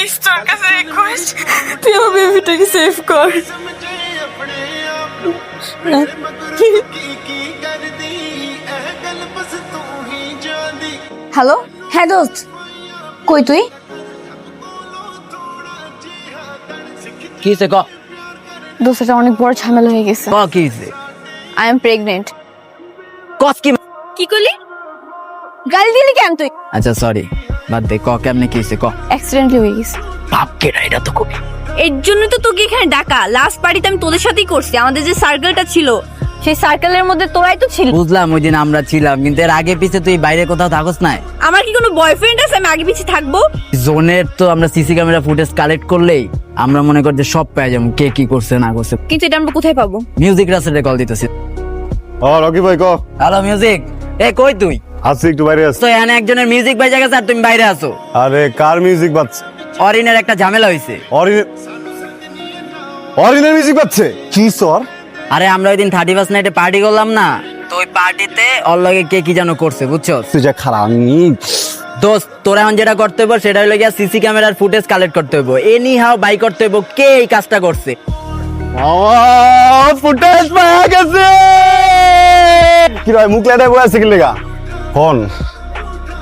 Please তোর কাছে request, তুই আমার বেবিটাকে সেভ কর। হ্যালো, হ্যাঁ দোস্ত, কই তুই? কি হইছে ক? দোস্ত, এটা অনেক বড় ঝামেলা হয়ে গেছে। ক কি হইছে? I am pregnant. কস কি? কি করলি? গালি দিলি কেন তুই? আচ্ছা সরি, বাদ দে। ক কেমনে কি হইছে ক? অ্যাক্সিডেন্টলি হয়ে গেছে। বাপ কেডা এটা তো কবি। এর জন্য তো তোকে এখানে ডাকা। লাস্ট পার্টিতে আমি তোদের সাথেই করছি। আমাদের যে সার্কেলটা ছিল, সেই সার্কেলের মধ্যে তোরাই তো ছিল। বুঝলাম ওই দিন আমরা ছিলাম, কিন্তু এর আগে পিছে তুই বাইরে কোথাও থাকস না। আমার কি কোনো বয়ফ্রেন্ড আছে আমি আগে পিছিয়ে থাকবো? জোনের তো আমরা সিসি ক্যামেরা ফুটেজ কালেক্ট করলেই আমরা মনে করি যে সব পেয়ে যাবো, কে কি করছে না করছে। কিন্তু এটা আমরা কোথায় পাবো? মিউজিক রাসেলে কল দিতেছি। রকি ভাই ক। হ্যালো মিউজিক, এ কই তুই? আছি একটু বাইরে আছি। তো এখানে একজনের মিউজিক বাজে গেছে আর তুমি বাইরে আছো। আরে কার মিউজিক বাজছে? অরিনের একটা ঝামেলা হইছে। অরিজিনাল মিউজিক বাজছে? কি সর? আরে আমরা ওই দিন 31st নাইটে পার্টি করলাম না, তো ওই পার্টিতে ওর লগে কে কি যেন করছে বুঝছো? তুই যা খারাপ। আমি দোস্ত তোরা এখন যেটা করতে হইব সেটা হলো গিয়া সিসি ক্যামেরার ফুটেজ কালেক্ট করতে হইব, এনি হাও বাই করতে হইব কে এই কাজটা করছে। ফুটেজ পাওয়া গেছে। কি ভাই মুখ লেটে বসে আছে কি লেগা? ফোন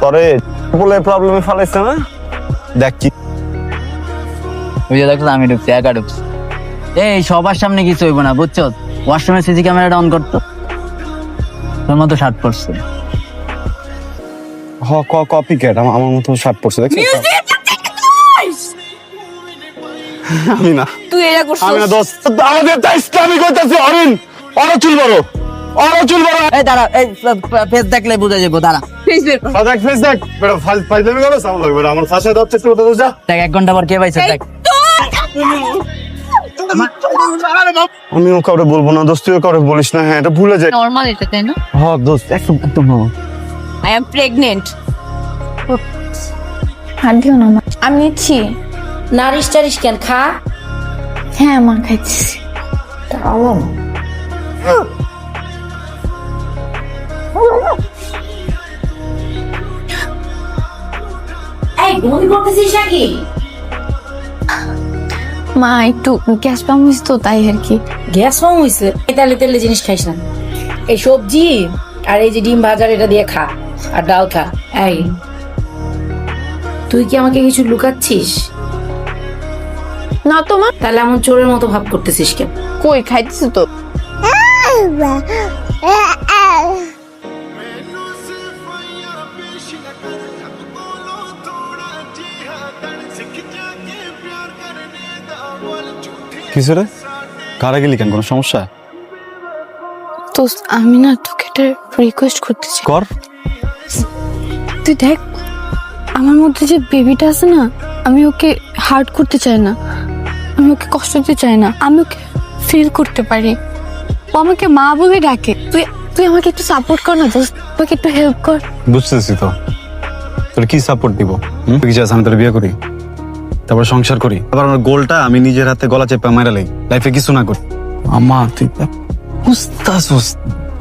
পরে বলে প্রবলেমে ফেলাইছে না? দেখ কি ওই যে দেখছো আমি ঢুকছি, একা ঢুকছি। এই সবার সামনে কিছু হইব না বুঝছো? ওয়াশরুমে সিসি ক্যামেরাটা অন করতো, তোর মতো শার্ট পরছে। কপি ক্যাট আমার মতো শার্ট পরছে দেখছিস? আমি না, তুই এটা করছিস? আমি না দোস্ত, আমাদের তো ইসলামিক হইতাছে। অরিন অর চুল বড়, অর চুল বড়। এই দাঁড়া, এই ফেস দেখলে বুঝা যাবো, দাঁড়া। দেখ ফেস দেখ বেটা, ফাইজলামি করো সাউন্ড লাগবে না। আমার ফাঁসে দাচ্ছে একটু ওটা যা। দেখ 1 ঘন্টা পর কে পাইছে দেখ। আমিও কাউরে বলবো না দোস্ত, তুইও কাউরে বলিস না। হ্যাঁ এটা ভুলে যাই। নরমাল এটা, তাই না? হ্যাঁ দোস্ত একদম একদম normal। I am pregnant. হাত দিও না মা, আমি নিচ্ছি। নারিশ টারিশ কেন? খা। হ্যাঁ মা, খাইছি। এই বমি করতেছিস নাকি? মা একটু গ্যাস পাম হয়েছে তো, তাই আর কি। গ্যাস ফর্ম হয়েছে? তেলে তেলে জিনিস খাইস না। এই সবজি আর এই যে ডিম ভাজার এটা দিয়ে খা, আর ডাল খা। এই তুই কি আমাকে কিছু লুকাচ্ছিস? না তো মা। তাহলে এমন চোরের মতো ভাব করতেছিস কেন? কই, খাইতেছি তো। কিছু রে কারা গেলি কেন? কোনো সমস্যা? তো আমি না তোকে একটা রিকোয়েস্ট করতেছি। কর। তুই দেখ, আমার মধ্যে যে বেবিটা আছে না, আমি ওকে হার্ট করতে চাই না, আমি ওকে কষ্ট দিতে চাই না, আমি ওকে ফিল করতে পারি। ও আমাকে মা বলে ডাকে। তুই তুই আমাকে একটু সাপোর্ট কর না দোস্ত, আমাকে একটু হেল্প কর। বুঝতেছি তো, তোর কি সাপোর্ট দিব? তুই কি চাস আমি তোর বিয়ে করি, তারপর সংসার করি, আবার আমার গোলটা আমি নিজের হাতে গলা চেপে মাইরা লাই, লাইফে কিছু না করি? আমা তুই বুঝতাছিস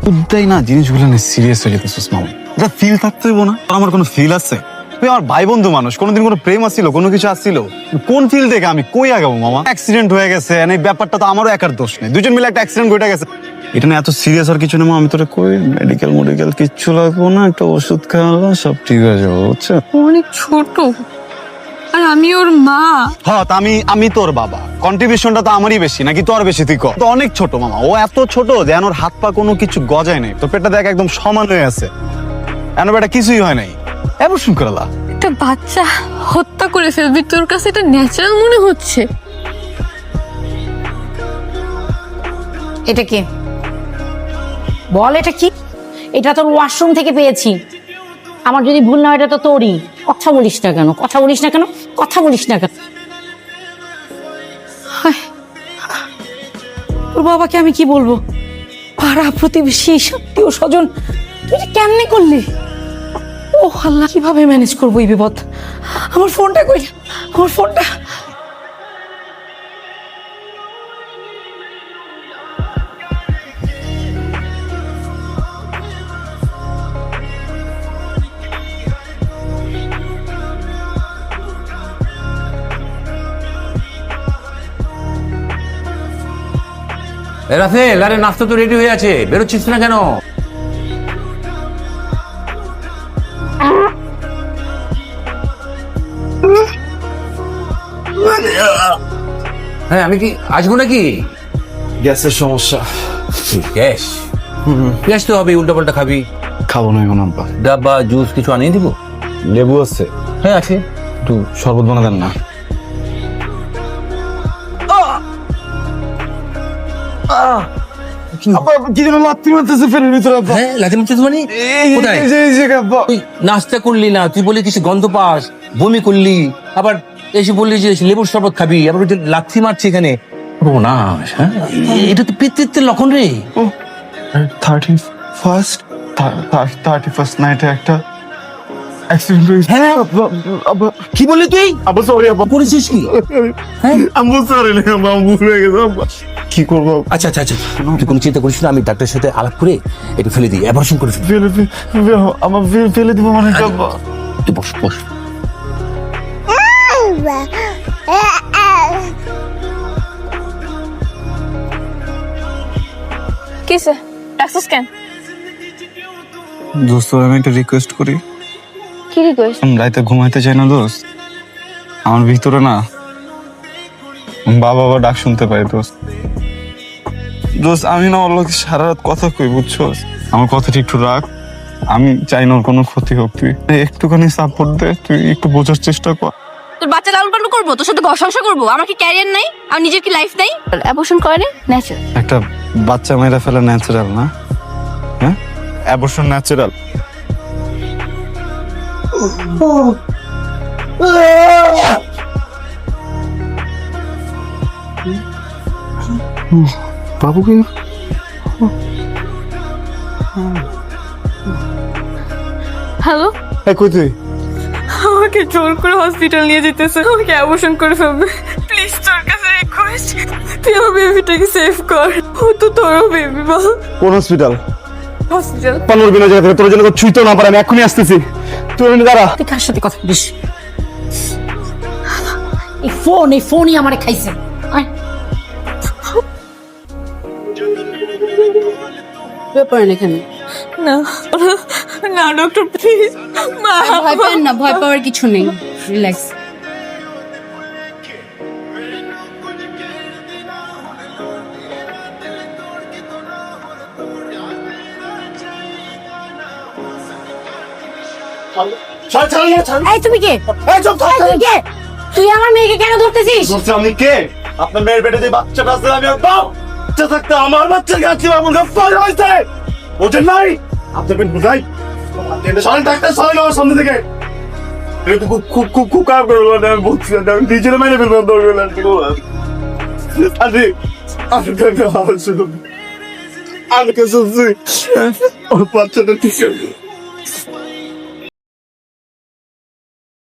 বুঝতেই না জিনিসগুলো নিয়ে সিরিয়াস হয়ে যেতেছিস মামা। এটা ফিল থাকতে হইব না? তোর আমার কোনো ফিল আছে? তুই আমার ভাই বন্ধু মানুষ, কোনোদিন কোনো প্রেম আসছিল, কোনো কিছু আসছিল? কোন ফিল থেকে আমি কই আগাবো মামা? অ্যাক্সিডেন্ট হয়ে গেছে, এই ব্যাপারটা তো আমারও একার দোষ নেই, দুজন মিলে একটা অ্যাক্সিডেন্ট ঘটে গেছে। এটা না এত সিরিয়াস আর কিছু না মা। আমি তোরে কই মেডিকেল কিচ্ছু লাগবো না, একটা ওষুধ খাওয়ালো সব ঠিক হয়ে যাবো, বুঝছো? অনেক ছোট আর আমি ওর মা। হ্যাঁ তা আমি তোর বাবা, কন্ট্রিবিউশনটা তো আমারই বেশি নাকি তোর বেশি? তুই তো অনেক ছোট মামা, ও এত ছোট যে ওর হাত পা কোনো কিছু গজায় নাই, তোর পেটটা দেখ একদম সমান হয়ে আছে, এন বেটা কিছুই হয় নাই। এবার শুন করালা একটা বাচ্চা হত্যা করে ফেলবি, তোর কাছে এটা ন্যাচারাল মনে হচ্ছে? এটা কি বল, এটা কি? এটা তোর ওয়াশরুম থেকে পেয়েছি। আমার যদি ভুল না হয় এটা তো তোরই। কথা বলিস না কেন? কথা বলিস না কেন? কথা বলিস না কেন? তোর বাবাকে আমি কি বলবো? পাড়া প্রতিবেশী আত্মীয় স্বজন, তুই এটা কেমনে করলি? ও আল্লাহ, কিভাবে ম্যানেজ করবো এই বিপদ? আমার ফোনটা কই? আমার ফোনটা রাফেল, আরে নাস্তা তো রেডি হয়ে আছে, বেরোচ্ছিস না কেন? হ্যাঁ, আমি কি আসবো নাকি? গ্যাসের সমস্যা। গ্যাস? গ্যাস তো হবে, উল্টা পাল্টা খাবি। খাবো না এখন আব্বা। ডাব্বা জুস কিছু আনিয়ে দিব? লেবু আছে? হ্যাঁ আছে। একটু শরবত বানা দেন না। আব্বা কি যেন লাত্তি মারতেছে ফেলে ভিতরে আব্বা। হ্যাঁ, লাথি মারছিস মানে? কোথায়? এই যে আব্বা। তুই নাস্তা করলি না, তুই বলি কিছু গন্ধ পাস, বমি করলি, আবার এসে বললি যে লেবুর শরবত খাবি, আবার ওই যে লাথি মারছি এখানে। না, হ্যাঁ, এটা তো পিতৃত্বের লক্ষণ রে। 31st নাইটে একটা অ্যাক্সিডেন্ট হয়েছে। হ্যাঁ, আব্বা কি বললি তুই? আব্বা সরি আব্বা। করেছিস কি? হ্যাঁ, আম্মু সরি না আব্বা, ভুল হয়ে গেছে আব্বা। কি করবো? আচ্ছা আচ্ছা আচ্ছা, তুই কোনো চিন্তা করিস না, আমি ডাক্তারের সাথে আলাপ করে একটু ফেলে দিই, অ্যাবর্শন করে ফেলি। আমার ফেলে দিব মানে আব্বা। তুই বস বস। কিসে ডাকছিস কেন? দোস্ত আমি একটা রিকোয়েস্ট করি। কি রিকোয়েস্ট? আমি রাতে ঘুমাইতে চাই না দোস্ত। আমার ভিতরে না বাবা ডাক শুনতে পাই দোস্ত। দোস্ত আমি না ওর লোকে সারা রাত কথা কই, বুঝছো? আমার কথাটা একটু রাখ। আমি চাই না ওর কোনো ক্ষতি হোক, তুই একটুখানি সাপোর্ট দে, তুই একটু বোঝার চেষ্টা কর। তোর বাচ্চা লালন পালন করবো, তোর সাথে ঘর সংসার করবো? আমার কি ক্যারিয়ার নাই? আমার নিজের কি লাইফ নাই? অ্যাবর্শন করে ন্যাচারাল। একটা বাচ্চা মেয়েরা ফেলা ন্যাচারাল না? হ্যাঁ, অ্যাবর্শন ন্যাচারাল। বাবুকে হ্যালো, কই তুই? আমাকে জোর করে হসপিটাল নিয়ে যেতেছে, আমাকে অ্যাবর্শন করে ফেলবে। প্লিজ তোর কাছে রিকোয়েস্ট, তুই আমার বেবিটাকে সেভ কর। ও তো তোরও বেবি। বল কোন হসপিটাল? হসপিটাল। পানোর বিনা জায়গা থেকে তোর জন্য ছুঁইতে না পারে, আমি এখনই আসতেছি। তুই এমনি দাঁড়া। তুই কার সাথে কথা বলিস? এই ফোনই আমারে খাইছে। আয়। ব্যাপার এখানে না না ডক্টর প্লিজ, মা ভয় পেন না, ভয় পাওয়ার কিছু নেই, রিল্যাক্স। এই তুমি কে? তুই কে? তুই আমার মেয়েকে কেন ধরতেছিস? আমি কে? আপনার মেয়ের পেটে যে বাচ্চাটা আছে, আমি বাপ বাচ্চা থাকতে আমার বাচ্চার কাছে আমার ফায়ার হয়েছে। ওজন নাই আপনার পেট বুঝাই। সরেন ডাক্তার, সরেন আমার সামনে থেকে। এটা খুব খুব খুব খুব খারাপ করে বললাম, আমি বলছি না, আমি নিজের মেরে ফেললাম দরকার না। আমি কে শুনছি ওর বাচ্চাটা ঠিক আছে।